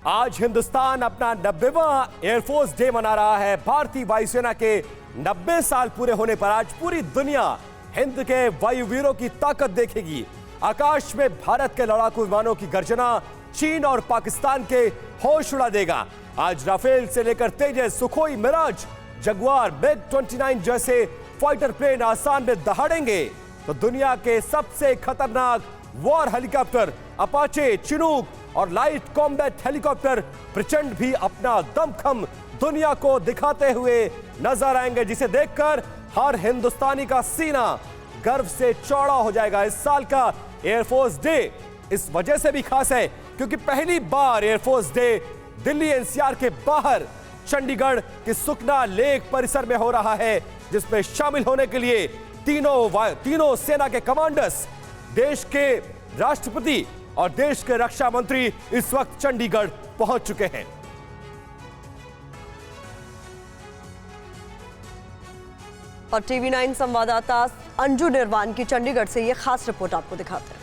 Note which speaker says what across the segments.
Speaker 1: आज हिंदुस्तान अपना 90वां air force day मना रहा है। भारतीय वायुसेना के 90 साल पूरे होने पर आज पूरी दुनिया हिंद के वायुवीरों की ताकत देखेगी। आकाश में भारत के लड़ाकू विमानों की गर्जना चीन और पाकिस्तान के होश उड़ा देगा। आज राफेल से लेकर तेजस, सुखोई, मिराज, जगुआर, MiG-29 जैसे फाइटर प्लेन आसमान में दहाड़ेंगे तो दुनिया के सबसे खतरनाक वॉर हेलीकॉप्टर अपाचे, चिनूक और लाइट कॉम्बैट हेलीकॉप्टर प्रचंड भी अपना दमखम दुनिया को दिखाते हुए नजर आएंगे, जिसे देखकर हर हिंदुस्तानी का सीना गर्व से चौड़ा हो जाएगा। इस साल का एयरफोर्स डे इस वजह से भी खास है क्योंकि पहली बार एयरफोर्स डे दिल्ली एनसीआर के बाहर चंडीगढ़ के सुखना लेक परिसर में हो रहा है, जिसमें शामिल होने के लिए तीनों सेना के कमांडर्स, देश के राष्ट्रपति और देश के रक्षा मंत्री इस वक्त चंडीगढ़ पहुंच चुके हैं।
Speaker 2: और TV9 संवाददाता अंजू निर्वाण की चंडीगढ़ से ये खास रिपोर्ट आपको दिखाते हैं।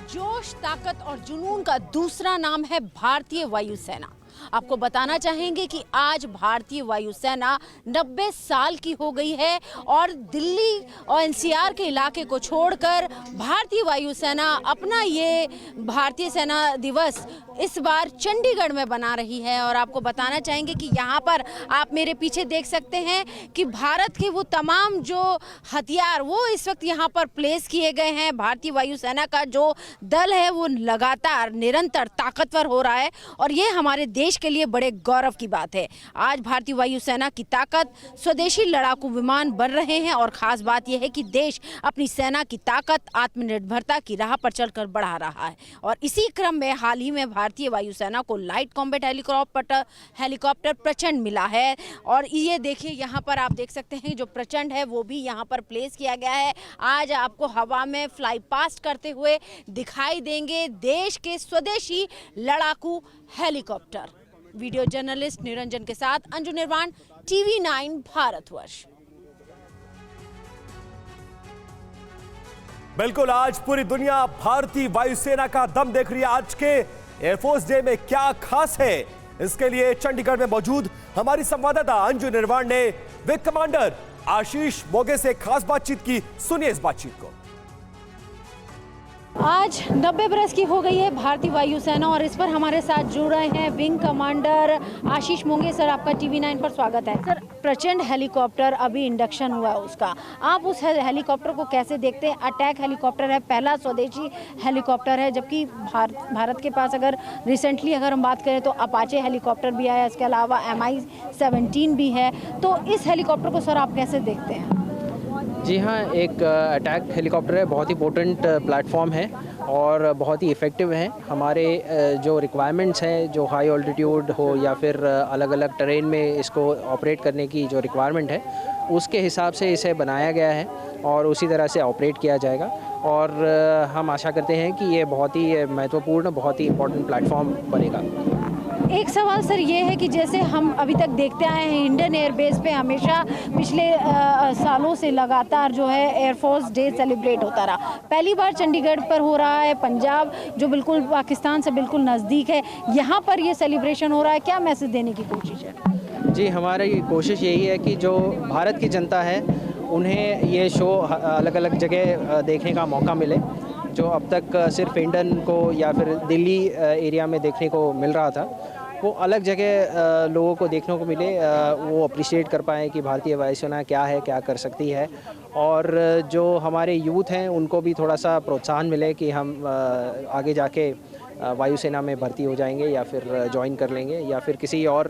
Speaker 3: जोश, ताकत और जुनून का दूसरा नाम है भारतीय वायुसेना। आपको बताना चाहेंगे कि आज भारतीय वायुसेना 90 साल की हो गई है और दिल्ली और एनसीआर के इलाके को छोड़कर भारतीय वायुसेना अपना ये भारतीय सेना दिवस इस बार चंडीगढ़ में बना रही है। और आपको बताना चाहेंगे कि यहाँ पर आप मेरे पीछे देख सकते हैं कि भारत के वो तमाम जो हथियार वो इस वक्त यहाँ पर प्लेस किए गए हैं। भारतीय वायुसेना का जो दल है वो लगातार निरंतर ताकतवर हो रहा है और ये हमारे देश के लिए बड़े गौरव की बात है। आज भारतीय वायुसेना की ताकत स्वदेशी लड़ाकू विमान बन रहे हैं और खास बात यह है कि देश अपनी सेना की ताकत आत्मनिर्भरता की राह पर चलकर बढ़ा रहा है। और इसी क्रम में हाल ही में भारतीय वायुसेना को लाइट कॉम्बैट हेलीकॉप्टर प्रचंड मिला है। और ये देखिए यहाँ पर आप देख सकते हैं जो प्रचंड है वो भी यहाँ पर प्लेस किया गया है। आज आपको हवा में फ्लाई पास्ट करते हुए दिखाई देंगे देश के स्वदेशी लड़ाकू हेलीकॉप्टर। वीडियो जर्नलिस्ट निरंजन के साथ अंजू निर्वाण, TV9 भारतवर्ष।
Speaker 1: बिल्कुल, आज पूरी दुनिया भारतीय वायुसेना का दम देख रही है। आज के एयरफोर्स डे में क्या खास है, इसके लिए चंडीगढ़ में मौजूद हमारी संवाददाता अंजू निर्वाण ने विंग कमांडर आशीष मोगे से खास बातचीत की। सुनिए इस बातचीत को।
Speaker 3: आज 90 बरस की हो गई है भारतीय वायुसेना और इस पर हमारे साथ जुड़ रहे हैं विंग कमांडर आशीष मोगे। सर, आपका TV9 पर स्वागत है। सर, प्रचंड हेलीकॉप्टर अभी इंडक्शन हुआ है उसका, आप उस हेलीकॉप्टर को कैसे देखते हैं? अटैक हेलीकॉप्टर है, पहला स्वदेशी हेलीकॉप्टर है, जबकि भारत के पास अगर रिसेंटली अगर हम बात करें तो अपाचे हेलीकॉप्टर भी आया, इसके अलावा MI-17 भी है। तो इस हेलीकॉप्टर को सर आप कैसे देखते हैं?
Speaker 4: जी हाँ, एक अटैक हेलीकॉप्टर है, बहुत ही पोटेंट प्लेटफॉर्म है और बहुत ही इफ़ेक्टिव है। हमारे जो रिक्वायरमेंट्स हैं, जो हाई ऑल्टीट्यूड हो या फिर अलग अलग टेरेन में इसको ऑपरेट करने की जो रिक्वायरमेंट है उसके हिसाब से इसे बनाया गया है और उसी तरह से ऑपरेट किया जाएगा। और हम आशा करते हैं कि ये बहुत ही महत्वपूर्ण, बहुत ही इम्पोर्टेंट प्लेटफॉर्म बनेगा।
Speaker 3: एक सवाल सर ये है कि जैसे हम अभी तक देखते आए हैं इंडियन एयरबेस पे हमेशा पिछले सालों से लगातार जो है एयरफोर्स डे सेलिब्रेट होता रहा। पहली बार चंडीगढ़ पर हो रहा है, पंजाब जो बिल्कुल पाकिस्तान से बिल्कुल नज़दीक है, यहाँ पर ये सेलिब्रेशन हो रहा है। क्या मैसेज देने की कोशिश है? जी,
Speaker 4: हमारी कोशिश यही है कि जो भारत की जनता है उन्हें ये शो अलग अलग जगह देखने का मौका मिले, जो अब तक सिर्फ इंडियन को या फिर दिल्ली एरिया में देखने को मिल रहा था, वो अलग जगह लोगों को देखने को मिले, वो अप्रिशिएट कर पाएँ कि भारतीय वायुसेना क्या है, क्या कर सकती है। और जो हमारे यूथ हैं उनको भी थोड़ा सा प्रोत्साहन मिले कि हम आगे जाके वायुसेना में भर्ती हो जाएंगे या फिर ज्वाइन कर लेंगे या फिर किसी और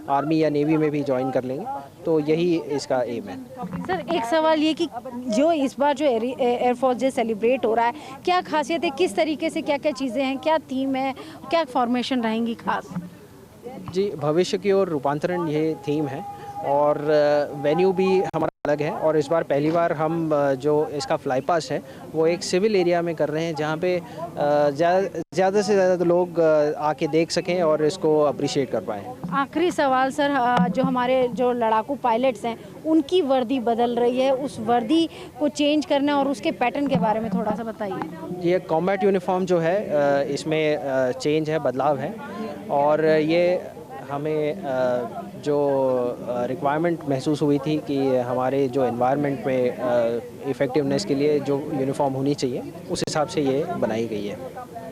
Speaker 4: आर्मी या नेवी में भी ज्वाइन कर लेंगे। तो यही इसका एम है।
Speaker 3: सर, एक सवाल ये कि जो इस बार जो एयरफोर्स डे सेलिब्रेट हो रहा है, क्या खासियत है, किस तरीके से क्या क्या चीज़ें हैं, क्या थीम है, क्या फॉर्मेशन रहेंगी खास?
Speaker 4: जी, भविष्य की ओर रूपांतरण ये थीम है और वेन्यू भी हमारा अलग है और इस बार पहली बार हम जो इसका फ्लाई पास है वो एक सिविल एरिया में कर रहे हैं, जहाँ पे ज़्यादा से ज़्यादा लोग आके देख सकें और इसको अप्रिशिएट कर पाएँ।
Speaker 3: आखिरी सवाल सर, जो हमारे जो लड़ाकू पायलट्स हैं उनकी वर्दी बदल रही है, उस वर्दी को चेंज करना और उसके पैटर्न के बारे में थोड़ा सा बताइए।
Speaker 4: ये कॉम्बैट यूनिफॉर्म जो है इसमें चेंज है, बदलाव है और ये हमें जो रिक्वायरमेंट महसूस हुई थी कि हमारे जो एनवायरनमेंट में इफ़ेक्टिवनेस के लिए जो यूनिफॉर्म होनी चाहिए उस हिसाब से ये बनाई गई है।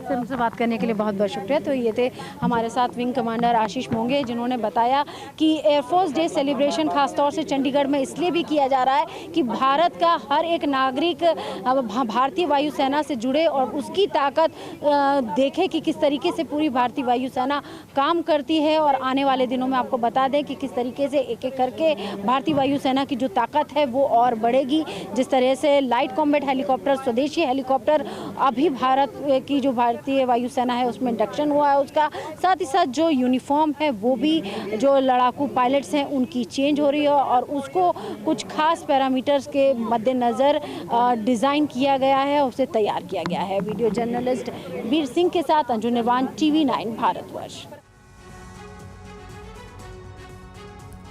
Speaker 3: सर, हमसे बात करने के लिए बहुत बहुत शुक्रिया। तो ये थे हमारे साथ विंग कमांडर आशीष मोंगे, जिन्होंने बताया कि एयरफोर्स डे सेलिब्रेशन खासतौर से चंडीगढ़ में इसलिए भी किया जा रहा है कि भारत का हर एक नागरिक भारतीय वायुसेना से जुड़े और उसकी ताकत देखे कि किस तरीके से पूरी भारतीय वायुसेना काम करती है। और आने वाले दिनों में आपको बता दें कि किस तरीके से एक एक करके भारतीय वायुसेना की जो ताकत है वो और बढ़ेगी। जिस तरह से लाइट कॉम्बैट हेलीकॉप्टर, स्वदेशी हेलीकॉप्टर, अभी भारत की जो भारतीय वायुसेना है उसमें इंडक्शन हुआ है उसका, साथ ही साथ जो यूनिफॉर्म है वो भी जो लड़ाकू पायलट्स हैं उनकी चेंज हो रही है और उसको कुछ खास पैरामीटर्स के मद्देनज़र डिज़ाइन किया गया है, उसे तैयार किया गया है। वीडियो जर्नलिस्ट वीर सिंह के साथ अंजू निर्वाण, TV9 भारतवर्ष।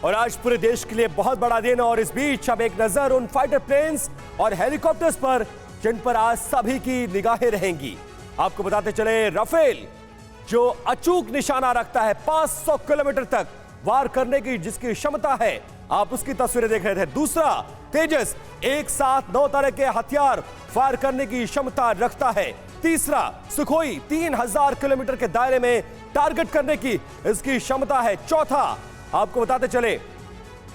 Speaker 1: और आज पूरे देश के लिए बहुत बड़ा दिन, और इस बीच अब एक नजर उन फाइटर प्लेन्स और हेलीकॉप्टर्स पर जिन पर आज सभी की निगाहें रहेंगी। आपको बताते चले, राफेल जो अचूक निशाना रखता है 500 किलोमीटर तक वार करने की जिसकी क्षमता है, आप उसकी तस्वीरें देख रहे थे। दूसरा तेजस एक साथ 9 तरह के हथियार फायर करने की क्षमता रखता है। तीसरा सुखोई 3000 किलोमीटर के दायरे में टारगेट करने की इसकी क्षमता है। चौथा आपको बताते चले,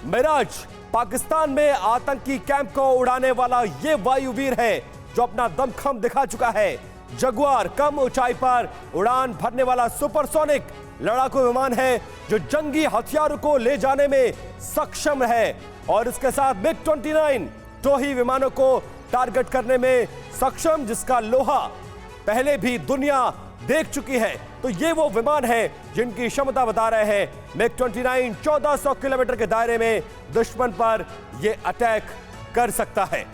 Speaker 1: मिराज पाकिस्तान में आतंकी कैंप को उड़ाने वाला ये वायुवीर है जो अपना दमखम दिखा चुका है। जगुआर कम ऊंचाई पर उड़ान भरने वाला सुपरसोनिक लड़ाकू विमान है जो जंगी हथियारों को ले जाने में सक्षम है, और इसके साथ MiG-29 टोही विमानों को टारगेट करने में सक्षम, जिसका लोहा पहले भी दुनिया देख चुकी है। तो ये वो विमान है जिनकी क्षमता बता रहे हैं MiG-29 1400 किलोमीटर के दायरे में दुश्मन पर ये अटैक कर सकता है।